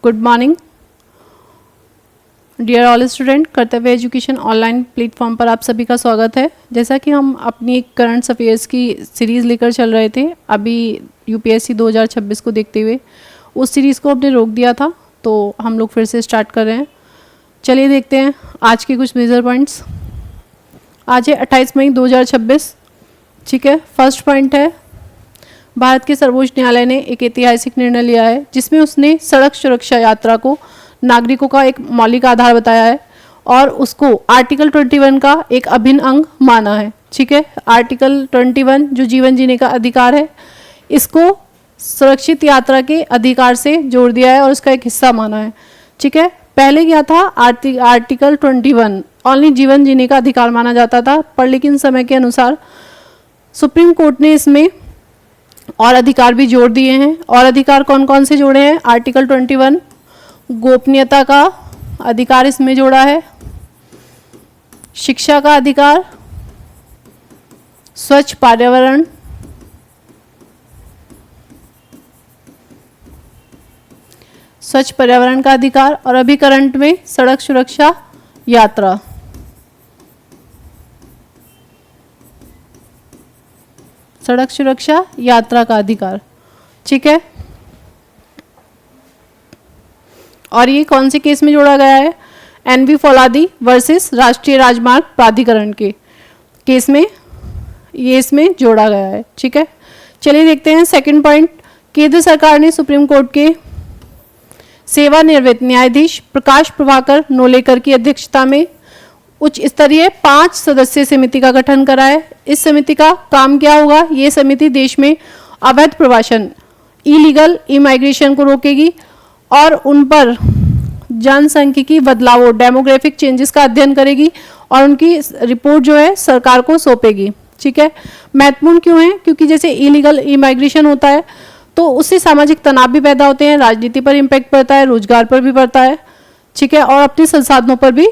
Good morning dear all student. Kartavya education online platform पर आप सभी का स्वागत है। जैसा कि हम अपनी करंट अफेयर्स की सीरीज़ लेकर चल रहे थे, अभी यूपीएससी 2026 को देखते हुए उस सीरीज़ को हमने रोक दिया था, तो हम लोग फिर से स्टार्ट कर रहे हैं। चलिए देखते हैं आज के कुछ मेजर पॉइंट्स। आज है 28 मई 2026। ठीक है, फर्स्ट पॉइंट है, भारत के सर्वोच्च न्यायालय ने एक ऐतिहासिक निर्णय लिया है जिसमें उसने सड़क सुरक्षा यात्रा को नागरिकों का एक मौलिक आधार बताया है और उसको आर्टिकल 21 का एक अभिन्न अंग माना है। ठीक है, आर्टिकल 21 जो जीवन जीने का अधिकार है, इसको सुरक्षित यात्रा के अधिकार से जोड़ दिया है और उसका एक हिस्सा माना है। ठीक है, पहले क्या था, आर्टिकल 21 ओनली जीवन जीने का अधिकार माना जाता था, पर लेकिन समय के अनुसार सुप्रीम कोर्ट ने इसमें और अधिकार भी जोड़ दिए हैं। और अधिकार कौन कौन से जोड़े हैं? आर्टिकल 21 गोपनीयता का अधिकार इसमें जोड़ा है, शिक्षा का अधिकार, स्वच्छ पर्यावरण, स्वच्छ पर्यावरण का अधिकार और अभी करंट में सड़क सुरक्षा यात्रा। सड़क सुरक्षा यात्रा का अधिकार। ठीक है, और ये कौन से केस में जोड़ा गया है? एनवी फौलादी वर्सेस राष्ट्रीय राजमार्ग प्राधिकरण के केस में ये इसमें जोड़ा गया है। ठीक है, चलिए देखते हैं सेकंड पॉइंट। केंद्र सरकार ने सुप्रीम कोर्ट के सेवानिवृत्त न्यायाधीश प्रकाश प्रभाकर नोलेकर की अध्यक्षता में उच्च स्तरीय 5 सदस्यीय समिति का गठन करा है। इस समिति का काम क्या होगा? ये समिति देश में अवैध प्रवासन, इलीगल इमाइग्रेशन को रोकेगी और उन पर जनसांख्यिकी बदलावों, डेमोग्राफिक चेंजेस का अध्ययन करेगी और उनकी रिपोर्ट जो है सरकार को सौंपेगी। ठीक है, महत्वपूर्ण क्यों है? क्योंकि जैसे इलीगल इमाइग्रेशन होता है तो उससे सामाजिक तनाव भी पैदा होते हैं, राजनीति पर इम्पैक्ट पड़ता है, रोजगार पर भी पड़ता है। ठीक है, और अपने संसाधनों पर भी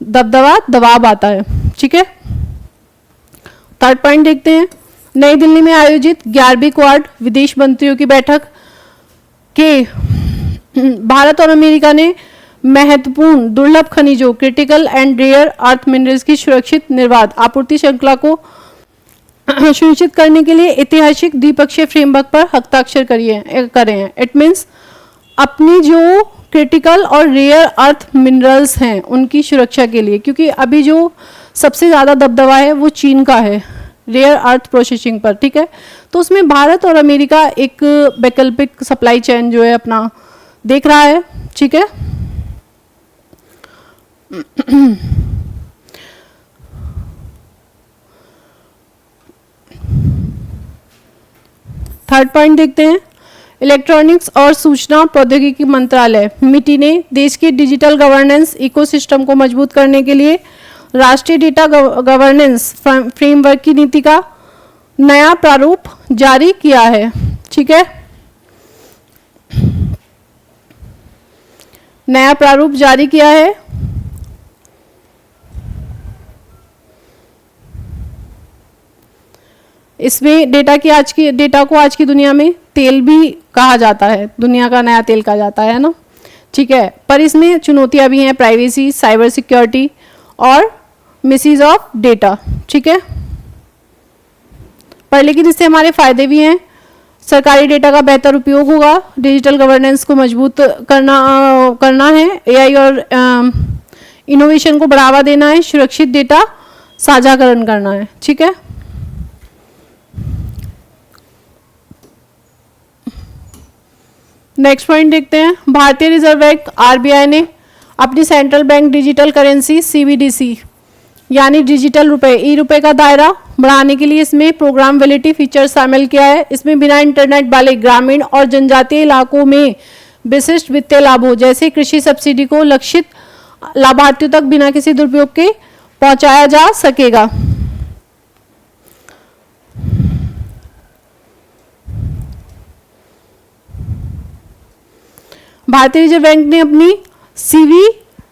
दबाव आता है। ठीक है, थर्ड पॉइंट देखते हैं। नई दिल्ली में आयोजित 11वीं क्वाड विदेश मंत्रियों की बैठक के भारत और अमेरिका ने महत्वपूर्ण दुर्लभ खनिजों, critical and rare earth minerals की सुरक्षित निर्बाध आपूर्ति श्रृंखला को सुनिश्चित करने के लिए ऐतिहासिक द्विपक्षीय फ्रेमवर्क पर हस्ताक्षर करे हैं। इट मीन्स अपनी जो क्रिटिकल और रेयर अर्थ मिनरल्स हैं उनकी सुरक्षा के लिए, क्योंकि अभी जो सबसे ज़्यादा दबदबा है वो चीन का है रेयर अर्थ प्रोसेसिंग पर। ठीक है, तो उसमें भारत और अमेरिका एक वैकल्पिक सप्लाई चेन जो है अपना देख रहा है। ठीक है, थर्ड पॉइंट देखते हैं। इलेक्ट्रॉनिक्स और सूचना प्रौद्योगिकी मंत्रालय मिटी ने देश के डिजिटल गवर्नेंस इकोसिस्टम को मजबूत करने के लिए राष्ट्रीय डेटा गवर्नेंस फ्रेमवर्क की नीति का नया प्रारूप जारी किया है। ठीक है, नया प्रारूप जारी किया है। इसमें डेटा को आज की दुनिया में तेल भी कहा जाता है, दुनिया का नया तेल कहा जाता है ना। ठीक है, पर इसमें चुनौतियां भी हैं, प्राइवेसी, साइबर सिक्योरिटी और मिसयूज ऑफ डेटा। ठीक है, पर लेकिन इससे हमारे फायदे भी हैं। सरकारी डेटा का बेहतर उपयोग होगा, डिजिटल गवर्नेंस को मजबूत करना है, एआई और इनोवेशन को बढ़ावा देना है, सुरक्षित डेटा साझाकरण करना है। ठीक है, नेक्स्ट पॉइंट देखते हैं। भारतीय रिजर्व बैंक आरबीआई ने अपनी central bank digital currency CBDC यानी डिजिटल रुपए ई रुपए का दायरा बढ़ाने के लिए इसमें प्रोग्रामेबिलिटी फीचर शामिल किया है। इसमें बिना इंटरनेट वाले ग्रामीण और जनजातीय इलाकों में विशिष्ट वित्तीय लाभों जैसे कृषि सब्सिडी को लक्षित लाभार्थियों तक बिना किसी दुरुपयोग के पहुंचाया जा सकेगा। भारतीय रिजर्व बैंक ने अपनी CV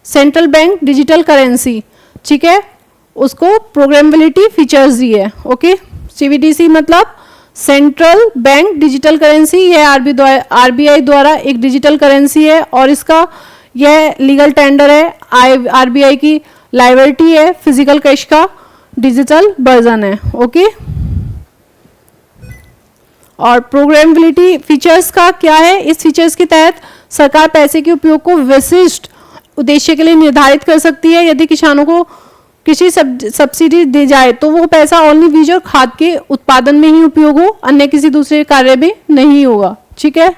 central bank digital currency, ठीक है, उसको प्रोग्रामेबिलिटी फीचर्स दिए है। ओके, सीबीडीसी मतलब सेंट्रल बैंक डिजिटल करेंसी, यह आरबीआई द्वारा एक डिजिटल करेंसी है और इसका यह लीगल टेंडर है, आरबीआई की लायबिलिटी है, फिजिकल कैश का डिजिटल वर्जन है। ओके, और प्रोग्रामेबिलिटी फीचर्स का क्या है? इस फीचर्स के तहत सरकार पैसे के उपयोग को विशिष्ट उद्देश्य के लिए निर्धारित कर सकती है। यदि किसानों को कृषि सब्सिडी दी जाए तो वो पैसा ओनली बीज और खाद के उत्पादन में ही उपयोग हो, अन्य किसी दूसरे कार्य में नहीं होगा। ठीक है,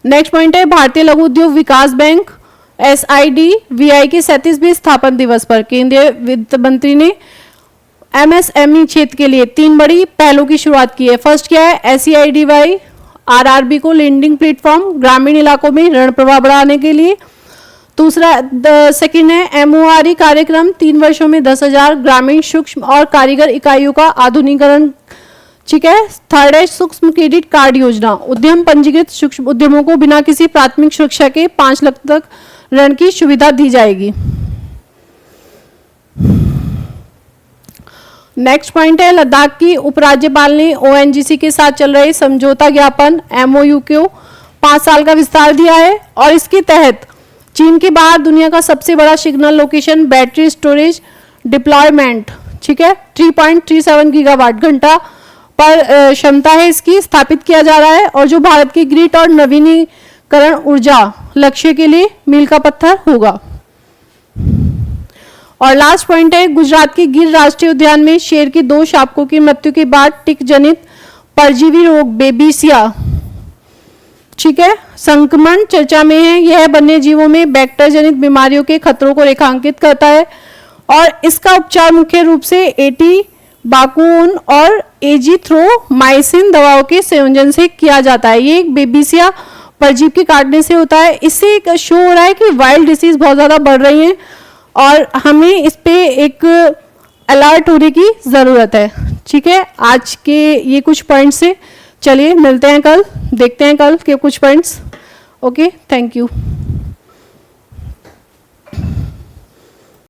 नेक्स्ट पॉइंट है भारतीय लघु उद्योग विकास बैंक SIDVI के 37वें स्थापना दिवस पर केंद्रीय वित्त मंत्री ने MSME क्षेत्र के लिए 3 बड़ी पहलों की शुरुआत की है। फर्स्ट क्या है? SEIDVI RRB को लेंडिंग प्लेटफॉर्म ग्रामीण इलाकों में ऋण प्रवाह बढ़ाने के लिए। दूसरा सेकंड है MORE कार्यक्रम, 3 वर्षों में 10,000 ग्रामीण सूक्ष्म और कारीगर इकाइयों का आधुनिकीकरण। ठीक है, थर्ड है सूक्ष्म क्रेडिट कार्ड योजना, उद्यम पंजीकृत सूक्ष्म उद्यमों को बिना किसी प्राथमिक सुरक्षा के 5 लाख तक ऋण की सुविधा दी जाएगी। नेक्स्ट पॉइंट है लद्दाख की उपराज्यपाल ने ONGC के साथ चल रहे समझौता ज्ञापन MOU को 5 साल का विस्तार दिया है और इसके तहत चीन के बाहर दुनिया का सबसे बड़ा signal location battery storage deployment, ठीक है, 3.37 गीगावाट घंटा पर क्षमता है इसकी, स्थापित किया जा रहा है और जो भारत की ग्रिड और नवीनीकरण ऊर्जा लक्ष्य के लिए मील का पत्थर होगा। और लास्ट पॉइंट है गुजरात के गिर राष्ट्रीय उद्यान में शेर के 2 शावकों की मृत्यु के बाद टिक जनित परजीवी रोग बेबिसिया, ठीक है, संक्रमण चर्चा में है। यह वन्य जीवों में वेक्टर जनित बीमारियों के खतरों को रेखांकित करता है और इसका उपचार मुख्य रूप से एटीबाकुन और एजिथ्रोमाइसिन दवाओं के संयोजन से किया जाता है। ये एक बेबिसिया परजीवी के काटने से होता है। इससे एक शो हो रहा है कि वाइल्ड डिसीज बहुत ज्यादा बढ़ रही हैं और हमें इस पे एक अलर्ट होने की जरूरत है। ठीक है, आज के ये कुछ पॉइंट्स से चलिए मिलते हैं कल, देखते हैं कल के कुछ पॉइंट्स। Okay, thank you.